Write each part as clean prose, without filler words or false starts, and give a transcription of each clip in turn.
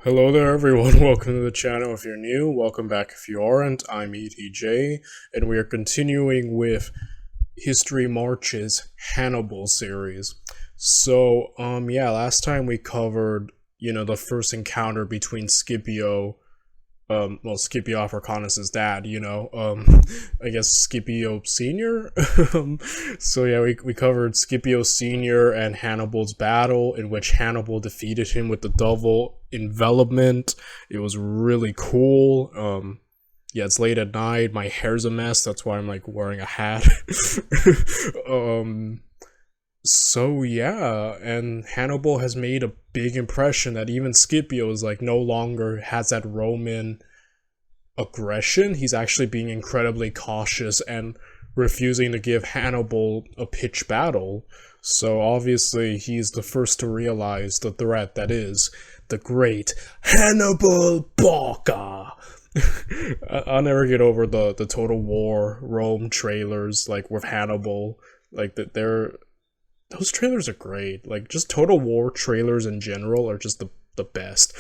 Hello there everyone, welcome to the channel if you're new, welcome back if you aren't. I'm ETJ, and we are continuing with History March's Hannibal series. So, last time we covered, the first encounter between Scipio, Scipio Africanus' dad, I guess Scipio Sr.? We covered Scipio Sr. and Hannibal's battle, in which Hannibal defeated him with the double envelopment. It was really cool. It's late at night, my hair's a mess, that's why I'm, wearing a hat. And Hannibal has made a big impression that even Scipio is no longer has that Roman aggression. He's actually being incredibly cautious and refusing to give Hannibal a pitched battle. So obviously he's the first to realize the threat that is the great Hannibal Barca. I'll never get over the Total War Rome trailers with Hannibal. Those trailers are great. Just Total War trailers in general are just the best.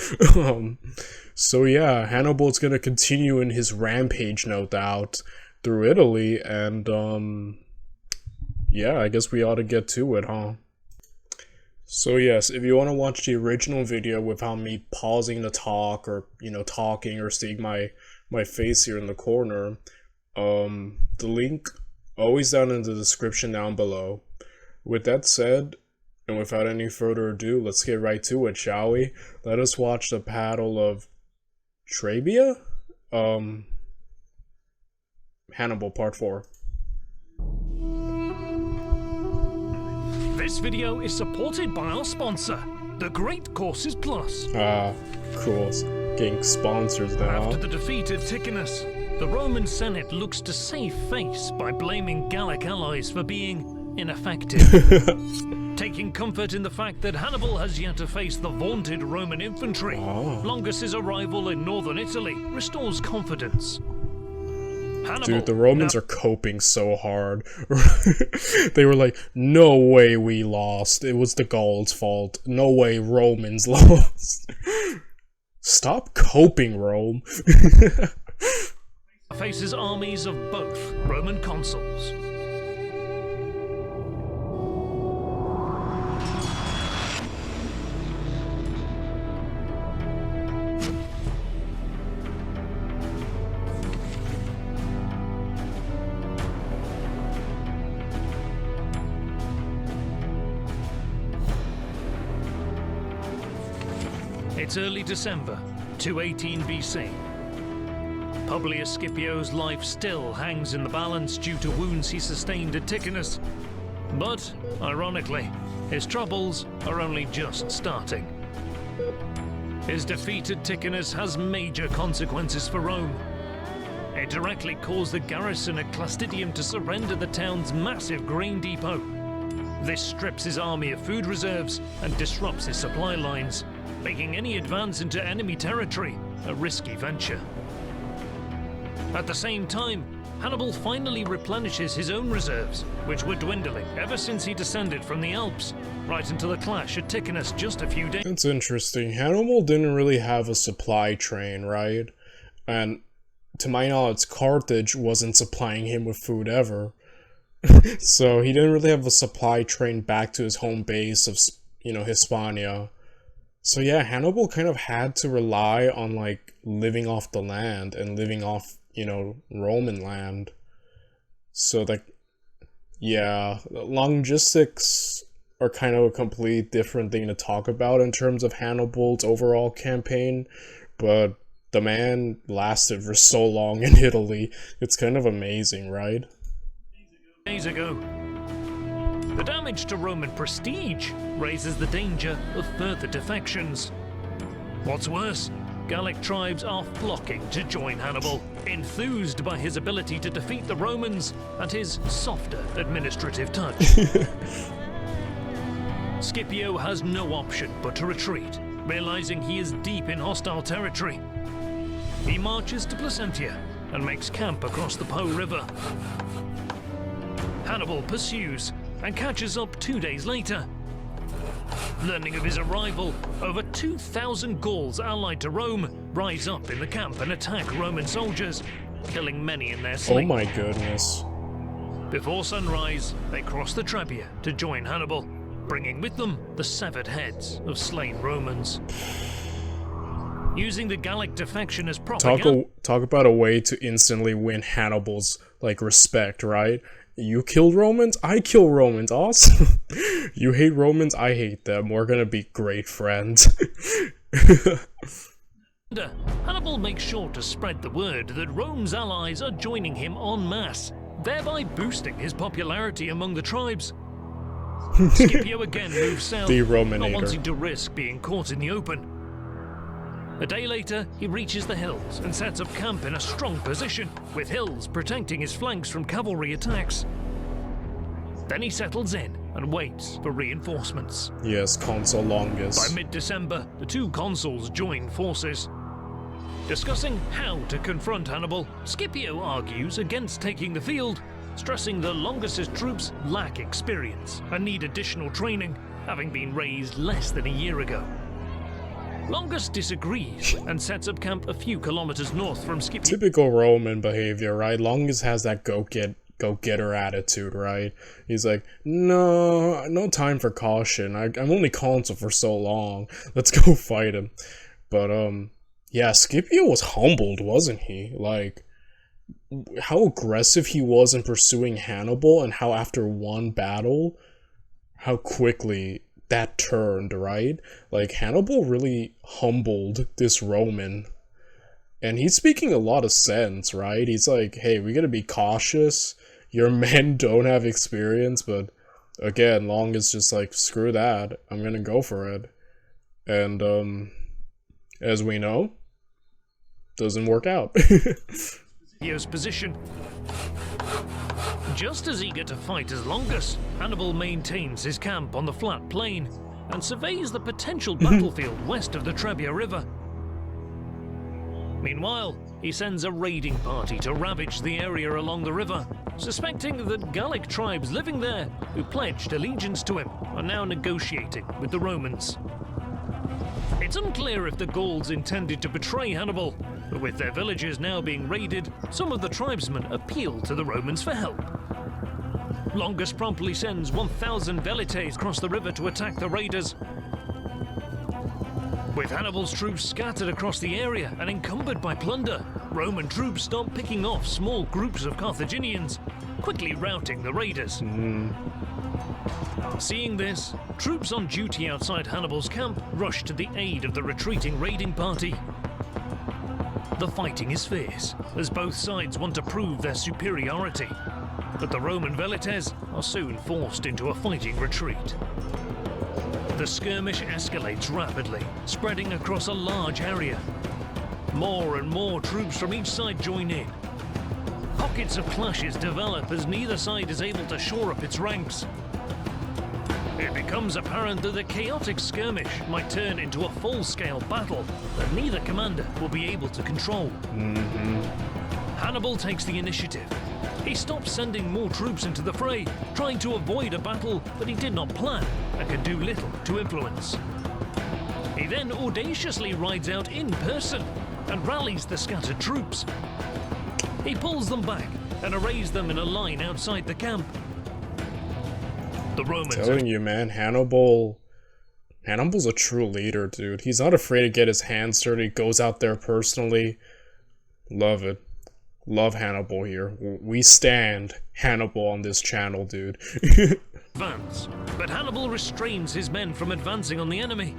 Hannibal's gonna continue in his rampage, no doubt, through Italy, and I guess we ought to get to it, huh? So yes, if you want to watch the original video without me pausing the talk or, talking or seeing my face here in the corner, the link always down in the description down below. With that said, and without any further ado, let's get right to it, shall we? Let us watch the Battle of Trebia? Hannibal Part 4. This video is supported by our sponsor, The Great Courses Plus. Cool. Getting sponsors now. After the defeat at Ticinus, the Roman Senate looks to save face by blaming Gallic allies for being ineffective. Taking comfort in the fact that Hannibal has yet to face the vaunted Roman infantry, Longus' arrival in northern Italy restores confidence. Hannibal, dude, the Romans are coping so hard. They were like, no way we lost. It was the Gauls' fault. No way Romans lost. Stop coping, Rome. faces armies of both Roman consuls. It's early December, 218 BC. Publius Scipio's life still hangs in the balance due to wounds he sustained at Ticinus. But, ironically, his troubles are only just starting. His defeat at Ticinus has major consequences for Rome. It directly caused the garrison at Clastidium to surrender the town's massive grain depot. This strips his army of food reserves and disrupts his supply lines, making any advance into enemy territory a risky venture. At the same time, Hannibal finally replenishes his own reserves, which were dwindling ever since he descended from the Alps, right until the clash at Ticinus just a few days. That's interesting. Hannibal didn't really have a supply train, right? And to my knowledge, Carthage wasn't supplying him with food ever. So he didn't really have a supply train back to his home base of, Hispania. So yeah, Hannibal kind of had to rely on, living off the land and living off, Roman land. So, logistics are kind of a complete different thing to talk about in terms of Hannibal's overall campaign, but the man lasted for so long in Italy. It's kind of amazing, right? Days ago. The damage to Roman prestige raises the danger of further defections. What's worse, Gallic tribes are flocking to join Hannibal, enthused by his ability to defeat the Romans and his softer administrative touch. Scipio has no option but to retreat, realizing he is deep in hostile territory. He marches to Placentia and makes camp across the Po River. Hannibal pursues and catches up 2 days later. Learning of his arrival, over 2,000 Gauls allied to Rome rise up in the camp and attack Roman soldiers, killing many in their sleep. Oh my goodness. Before sunrise, they cross the Trebia to join Hannibal, bringing with them the severed heads of slain Romans. Using the Gallic defection as propaganda... Talk about a way to instantly win Hannibal's, like, respect, right? You killed Romans, I kill Romans, awesome. You hate Romans, I hate them. We're gonna be great friends. Hannibal makes sure to spread the word that Rome's allies are joining him en masse, thereby boosting his popularity among the tribes. Scipio again moves south, The not Rominator. wanting to risk being caught in the open. A day later, he reaches the hills and sets up camp in a strong position, with hills protecting his flanks from cavalry attacks. Then he settles in and waits for reinforcements. Yes, Consul Longus. By mid-December, the two consuls join forces. Discussing how to confront Hannibal, Scipio argues against taking the field, stressing that Longus's troops lack experience and need additional training, having been raised less than a year ago. Longus disagrees and sets up camp a few kilometers north from Scipio. Typical Roman behavior, right? Longus has that go-getter attitude, right? He's like, no time for caution. I'm only consul for so long. Let's go fight him. But, yeah, Scipio was humbled, wasn't he? Like, how aggressive he was in pursuing Hannibal, and how after one battle, how quickly that turned, right? Like, Hannibal really humbled this Roman, and he's speaking a lot of sense, right? He's like, hey, we gotta be cautious, your men don't have experience, but again, Long is just like, screw that, I'm gonna go for it. And, as we know, doesn't work out. Scipio's position. Just as eager to fight as Longus, Hannibal maintains his camp on the flat plain and surveys the potential battlefield west of the Trebia River. Meanwhile, he sends a raiding party to ravage the area along the river, suspecting that Gallic tribes living there, who pledged allegiance to him, are now negotiating with the Romans. It's unclear if the Gauls intended to betray Hannibal, but with their villages now being raided, some of the tribesmen appeal to the Romans for help. Longus promptly sends 1,000 velites across the river to attack the raiders. With Hannibal's troops scattered across the area and encumbered by plunder, Roman troops start picking off small groups of Carthaginians, quickly routing the raiders. Seeing this, troops on duty outside Hannibal's camp rush to the aid of the retreating raiding party. The fighting is fierce, as both sides want to prove their superiority, but the Roman velites are soon forced into a fighting retreat. The skirmish escalates rapidly, spreading across a large area. More and more troops from each side join in. Pockets of clashes develop as neither side is able to shore up its ranks. It becomes apparent that the chaotic skirmish might turn into a full-scale battle that neither commander will be able to control. Hannibal takes the initiative. He stops sending more troops into the fray, trying to avoid a battle that he did not plan and can do little to influence. He then audaciously rides out in person and rallies the scattered troops. He pulls them back and arrays them in a line outside the camp. The Romans Telling you, man, Hannibal's a true leader, dude. He's not afraid to get his hands dirty, goes out there personally. Love it. Love Hannibal here. We stand Hannibal on this channel, dude. advance, but Hannibal restrains his men from advancing on the enemy.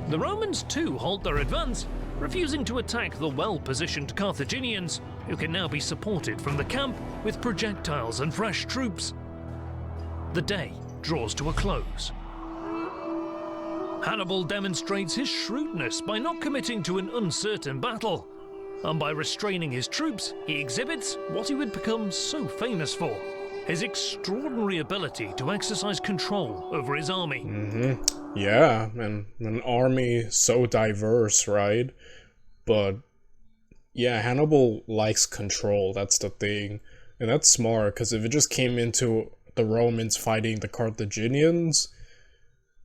The Romans too halt their advance, refusing to attack the well-positioned Carthaginians, who can now be supported from the camp with projectiles and fresh troops. The day draws to a close. Hannibal demonstrates his shrewdness by not committing to an uncertain battle, and by restraining his troops, he exhibits what he would become so famous for: his extraordinary ability to exercise control over his army. Yeah, and an army so diverse, right? But yeah, Hannibal likes control, that's the thing. And that's smart, because if it just came into the Romans fighting the Carthaginians,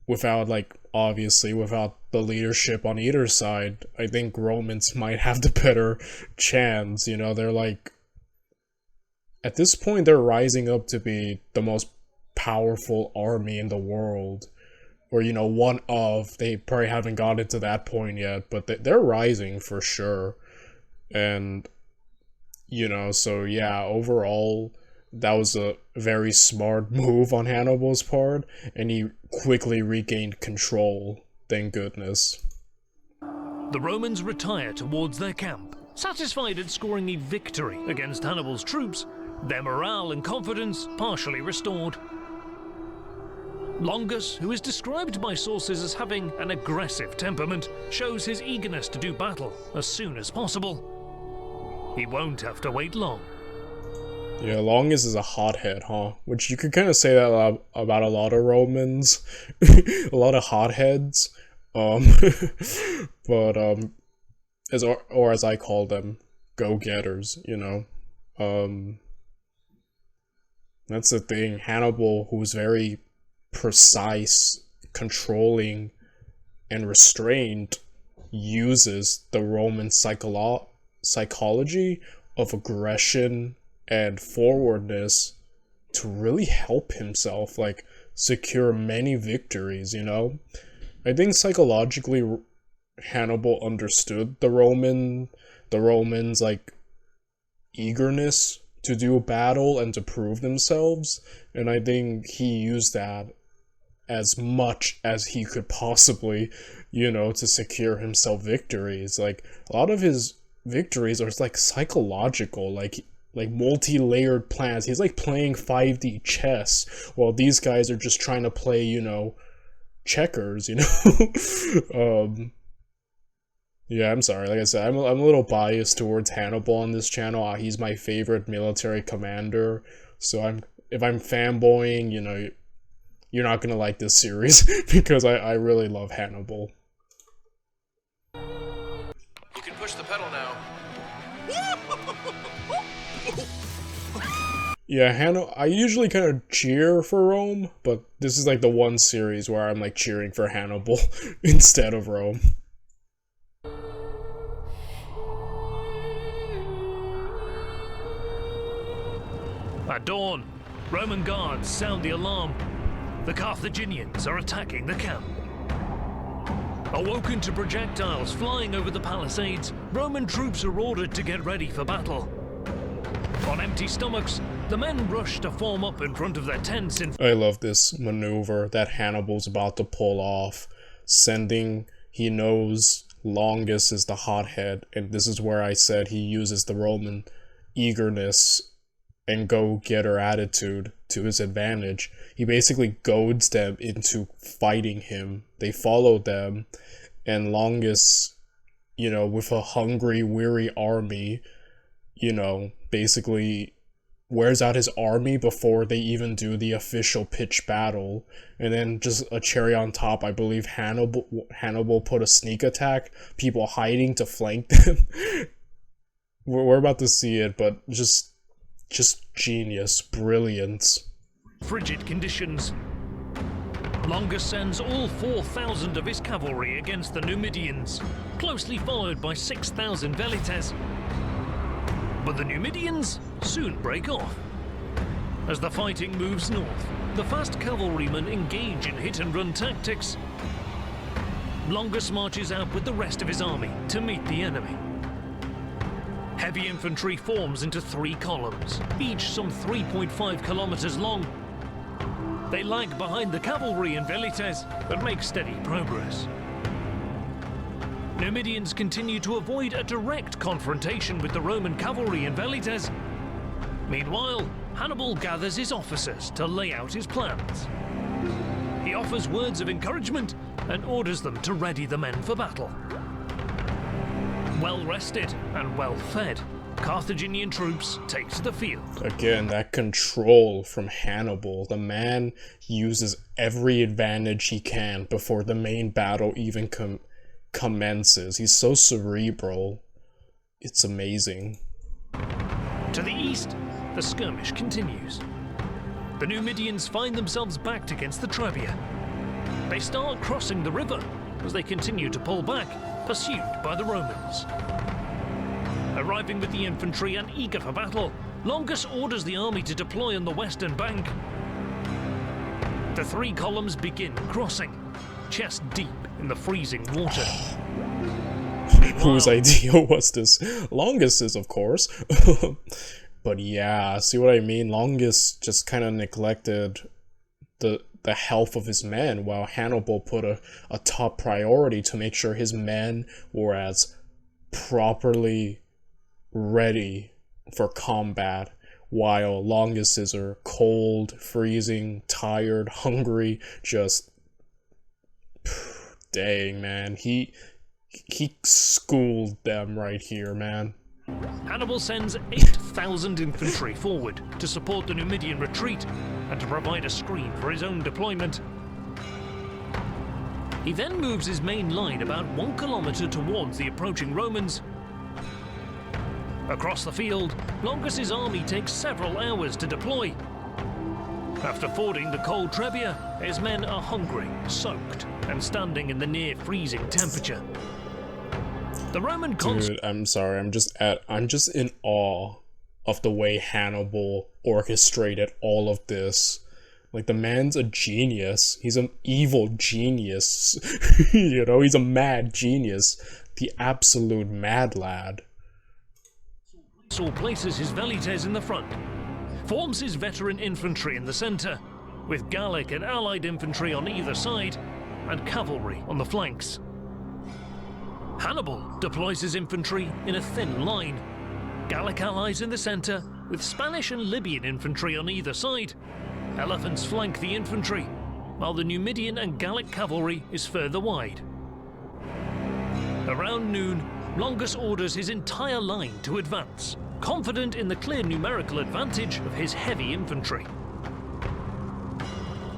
without, like, obviously, without the leadership on either side, I think Romans might have the better chance. You know, they're like, at this point, they're rising up to be the most powerful army in the world. Or, you know, one of. They probably haven't gotten to that point yet, but they're rising for sure. And, you know, so yeah, overall, that was a very smart move on Hannibal's part, and he quickly regained control, thank goodness. The Romans retire towards their camp, satisfied at scoring a victory against Hannibal's troops, their morale and confidence partially restored. Longus, who is described by sources as having an aggressive temperament, shows his eagerness to do battle as soon as possible. He won't have to wait long. Yeah, Longus is a hothead, huh? Which you could kind of say that about a lot of Romans. A lot of hotheads. But, as I call them, go-getters, you know? That's the thing. Hannibal, who's very precise, controlling, and restrained, uses the Roman psychology of aggression and forwardness to really help himself, like, secure many victories, you know? I think psychologically Hannibal understood the Romans, like, eagerness to do battle and to prove themselves, and I think he used that as much as he could possibly, you know, to secure himself victories. Like, a lot of his victories are, like, psychological, like multi-layered plans. He's like playing 5D chess, while these guys are just trying to play, you know, checkers, you know? Yeah, I'm sorry. Like I said, I'm a little biased towards Hannibal on this channel. He's my favorite military commander, so if I'm fanboying, you know, you're not gonna like this series, because I really love Hannibal. You can push the pedal now. Yeah, I usually kind of cheer for Rome, but this is like the one series where I'm like cheering for Hannibal instead of Rome. At dawn, Roman guards sound the alarm. The Carthaginians are attacking the camp. Awoken to projectiles flying over the palisades, Roman troops are ordered to get ready for battle. On empty stomachs, the men rush to form up in front of their tents in— I love this maneuver that Hannibal's about to pull off, he knows Longus is the hothead, and this is where I said he uses the Roman eagerness and go-getter attitude to his advantage. He basically goads them into fighting him. They follow them, and Longus, you know, with a hungry, weary army, you know, basically wears out his army before they even do the official pitch battle. And then just a cherry on top, I believe Hannibal put a sneak attack, people hiding to flank them. We're about to see it, but just genius, brilliance. frigid conditions. Longus sends all 4,000 of his cavalry against the Numidians, closely followed by 6,000 Velites. But the Numidians soon break off. As the fighting moves north, the fast cavalrymen engage in hit-and-run tactics. Longus marches out with the rest of his army to meet the enemy. Heavy infantry forms into 3 columns, each some 3.5 kilometers long. They lag behind the cavalry and Velites, but make steady progress. Numidians continue to avoid a direct confrontation with the Roman cavalry and Velites. Meanwhile, Hannibal gathers his officers to lay out his plans. He offers words of encouragement and orders them to ready the men for battle. Well rested and well fed, Carthaginian troops take to the field. Again, that control from Hannibal. The man uses every advantage he can before the main battle even commences. He's so cerebral. It's amazing. To the east, the skirmish continues. The Numidians find themselves backed against the Trebia. They start crossing the river as they continue to pull back, pursued by the Romans. Arriving with the infantry and eager for battle, Longus orders the army to deploy on the western bank. The three columns begin crossing, chest deep in the freezing water. Whose idea was this? Longus's, of course. But yeah, see what I mean? Longus just kind of neglected the health of his men, while Hannibal put a top priority to make sure his men were as properly ready for combat, while Longus's are cold, freezing, tired, hungry, just dang, man. He schooled them right here, man. Hannibal sends 8,000 infantry forward to support the Numidian retreat and to provide a screen for his own deployment. He then moves his main line about 1 kilometer towards the approaching Romans. Across the field, Longus's army takes several hours to deploy. After fording the cold Trebia, his men are hungry, soaked, and standing in the near freezing temperature. The Roman Dude, I'm sorry, I'm just in awe of the way Hannibal orchestrated all of this. Like, the man's a genius. He's an evil genius. You know, he's a mad genius. The absolute mad lad. Saul places his velites in the front, forms his veteran infantry in the center, with Gallic and allied infantry on either side, and cavalry on the flanks. Hannibal deploys his infantry in a thin line, Gallic allies in the center, with Spanish and Libyan infantry on either side. Elephants flank the infantry, while the Numidian and Gallic cavalry is further wide. Around noon, Longus orders his entire line to advance, confident in the clear numerical advantage of his heavy infantry.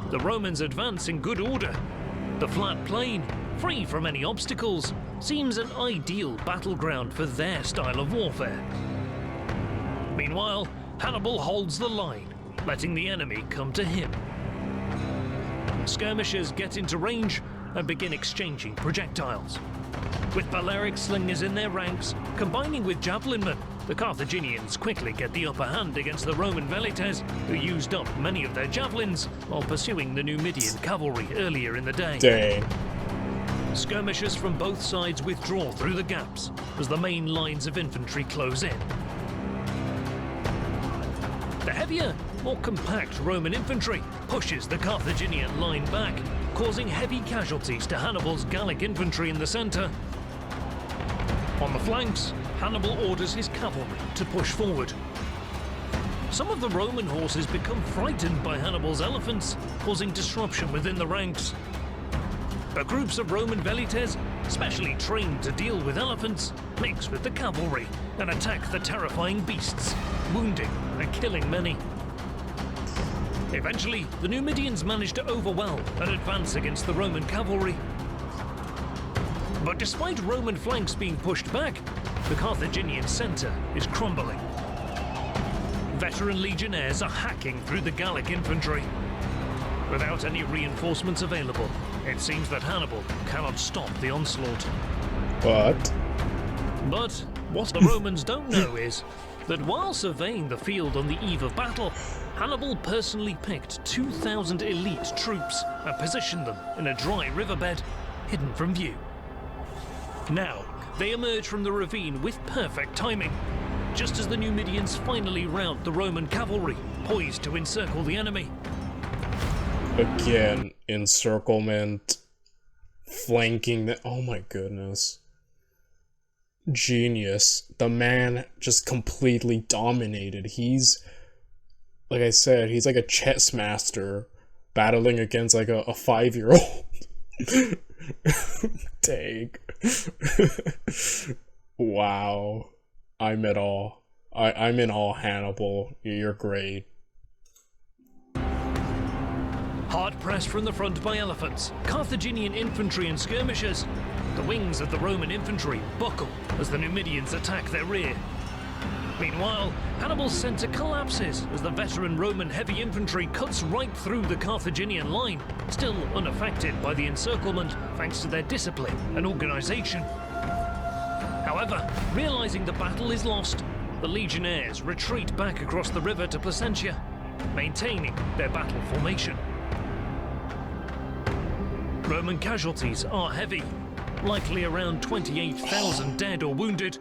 The Romans advance in good order. The flat plain, free from any obstacles, seems an ideal battleground for their style of warfare. Meanwhile, Hannibal holds the line, letting the enemy come to him. Skirmishers get into range and begin exchanging projectiles. With Balearic slingers in their ranks, combining with javelinmen, the Carthaginians quickly get the upper hand against the Roman velites, who used up many of their javelins while pursuing the Numidian cavalry earlier in the day. Dang. Skirmishers from both sides withdraw through the gaps as the main lines of infantry close in. The heavier, more compact Roman infantry pushes the Carthaginian line back, causing heavy casualties to Hannibal's Gallic infantry in the center. On the flanks, Hannibal orders his cavalry to push forward. Some of the Roman horses become frightened by Hannibal's elephants, causing disruption within the ranks. But groups of Roman velites, specially trained to deal with elephants, mix with the cavalry and attack the terrifying beasts, wounding and killing many. Eventually, the Numidians manage to overwhelm and advance against the Roman cavalry. But despite Roman flanks being pushed back, the Carthaginian center is crumbling. Veteran legionnaires are hacking through the Gallic infantry. Without any reinforcements available, it seems that Hannibal cannot stop the onslaught. But what the Romans don't know is that while surveying the field on the eve of battle, Hannibal personally picked 2,000 elite troops and positioned them in a dry riverbed, hidden from view. Now, they emerge from the ravine with perfect timing, just as the Numidians finally rout the Roman cavalry, poised to encircle the enemy. Again, encirclement, flanking the— oh my goodness. Genius. The man just completely dominated. He's, like I said, he's like a chess master battling against like a 5-year-old. Dang. Wow. I'm in awe. I'm in awe, Hannibal. You're great. Hard pressed from the front by elephants, Carthaginian infantry and skirmishers, the wings of the Roman infantry buckle as the Numidians attack their rear. Meanwhile, Hannibal's center collapses as the veteran Roman heavy infantry cuts right through the Carthaginian line, still unaffected by the encirclement thanks to their discipline and organization. However, realizing the battle is lost, the legionnaires retreat back across the river to Placentia, maintaining their battle formation. Roman casualties are heavy, likely around 28,000 dead or wounded,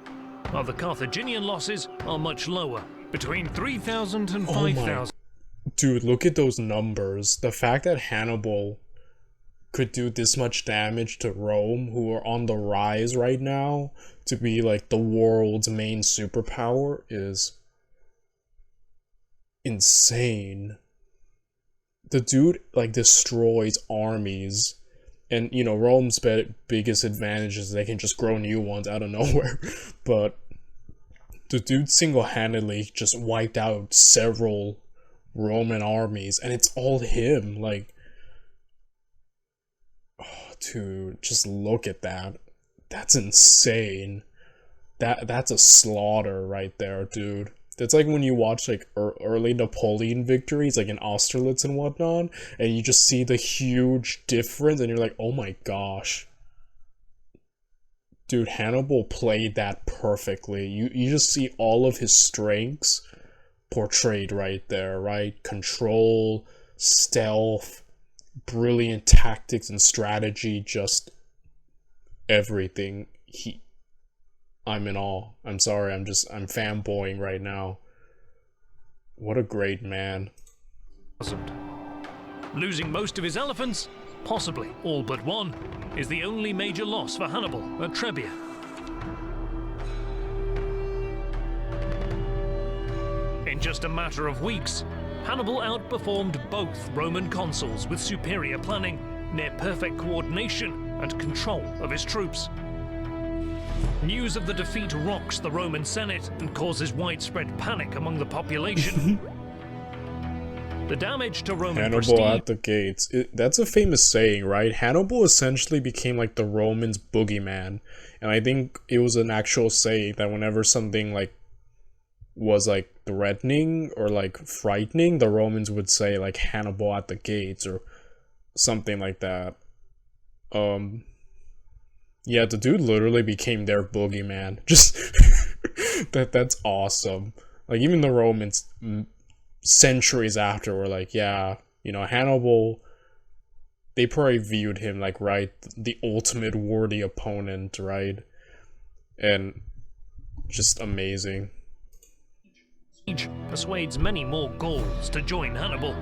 while the Carthaginian losses are much lower, between 3,000 and 5,000. Dude, look at those numbers. The fact that Hannibal could do this much damage to Rome, who are on the rise right now, to be like the world's main superpower, is insane. The dude like destroys armies. And, you know, Rome's biggest advantage is they can just grow new ones out of nowhere. But the dude single-handedly just wiped out several Roman armies. And it's all him. Like, oh, dude, just look at that. That's insane. That's a slaughter right there, dude. That's like when you watch like early Napoleon victories, like in Austerlitz and whatnot, and you just see the huge difference, and you're like, oh my gosh. Dude, Hannibal played that perfectly. You just see all of his strengths portrayed right there, right? Control, stealth, brilliant tactics and strategy, just everything. I'm in awe. I'm sorry, I'm fanboying right now. What a great man. Losing most of his elephants, possibly all but one, is the only major loss for Hannibal at Trebia. In just a matter of weeks, Hannibal outperformed both Roman consuls with superior planning, near-perfect coordination, and control of his troops. News of the defeat rocks the Roman Senate and causes widespread panic among the population. The damage to Roman Hannibal prestige... at the gates. That's a famous saying, right? Hannibal essentially became like the Romans' boogeyman. And I think it was an actual saying that whenever something like was like threatening or like frightening, the Romans would say like Hannibal at the gates or something like that. Yeah, the dude literally became their boogeyman. Just that's awesome. Like even the Romans centuries after were like, yeah, you know, Hannibal, they probably viewed him like, right, the ultimate worthy opponent, right? And just amazing. Persuades many more Gauls to join Hannibal.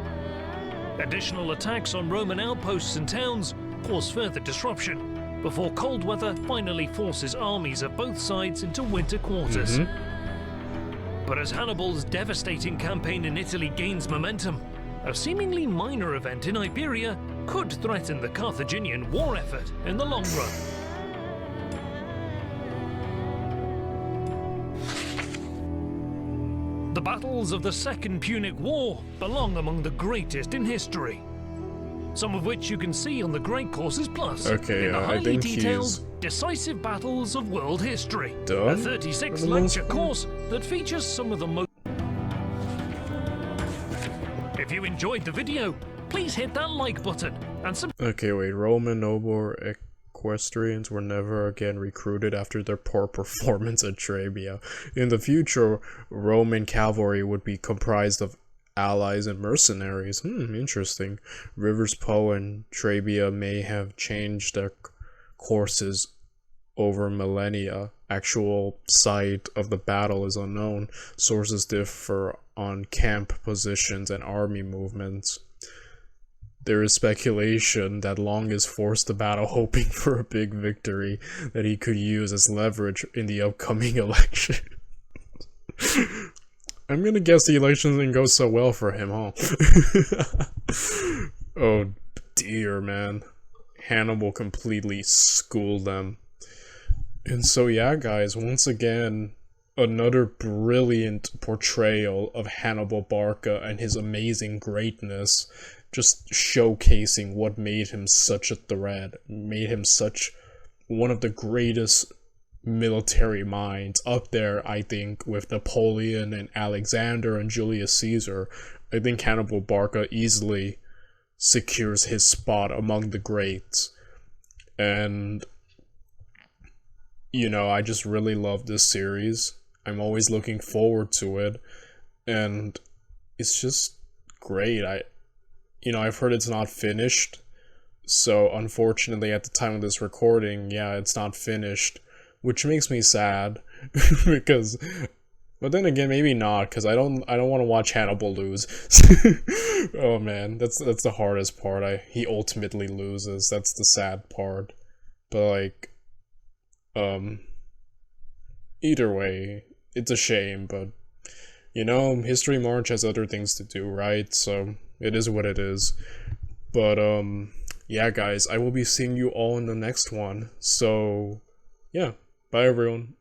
Additional attacks on Roman outposts and towns cause further disruption, before cold weather finally forces armies of both sides into winter quarters. But as Hannibal's devastating campaign in Italy gains momentum, a seemingly minor event in Iberia could threaten the Carthaginian war effort in the long run. The battles of the Second Punic War belong among the greatest in history, some of which you can see on the Great Courses Plus in the highly detailed, decisive battles of world history. A 36 lecture course that features some of the most... If you enjoyed the video, please hit that like button and Okay, wait, Roman noble equestrians were never again recruited after their poor performance at Trebia. In the future, Roman cavalry would be comprised of allies and mercenaries. Interesting. Rivers Po and Trebia may have changed their courses over millennia. Actual site of the battle is unknown. Sources differ on camp positions and army movements. There is speculation that Longus forced the battle hoping for a big victory that he could use as leverage in the upcoming election. I'm gonna guess the election didn't go so well for him, huh? Oh dear, man. Hannibal completely schooled them. And so yeah, guys, once again, another brilliant portrayal of Hannibal Barca and his amazing greatness, just showcasing what made him such a threat, made him such one of the greatest military minds up there, I think, with Napoleon and Alexander and Julius Caesar. I think Hannibal Barca easily secures his spot among the greats. And, you know, I just really love this series. I'm always looking forward to it. And it's just great. I've heard it's not finished. So, unfortunately, at the time of this recording, yeah, it's not finished. Which makes me sad. Because... But then again, maybe not, because I don't want to watch Hannibal lose. Oh man, that's the hardest part. He ultimately loses. That's the sad part. But like, either way, it's a shame. But you know, History March has other things to do, right? So it is what it is. But yeah, guys, I will be seeing you all in the next one. So yeah, bye everyone.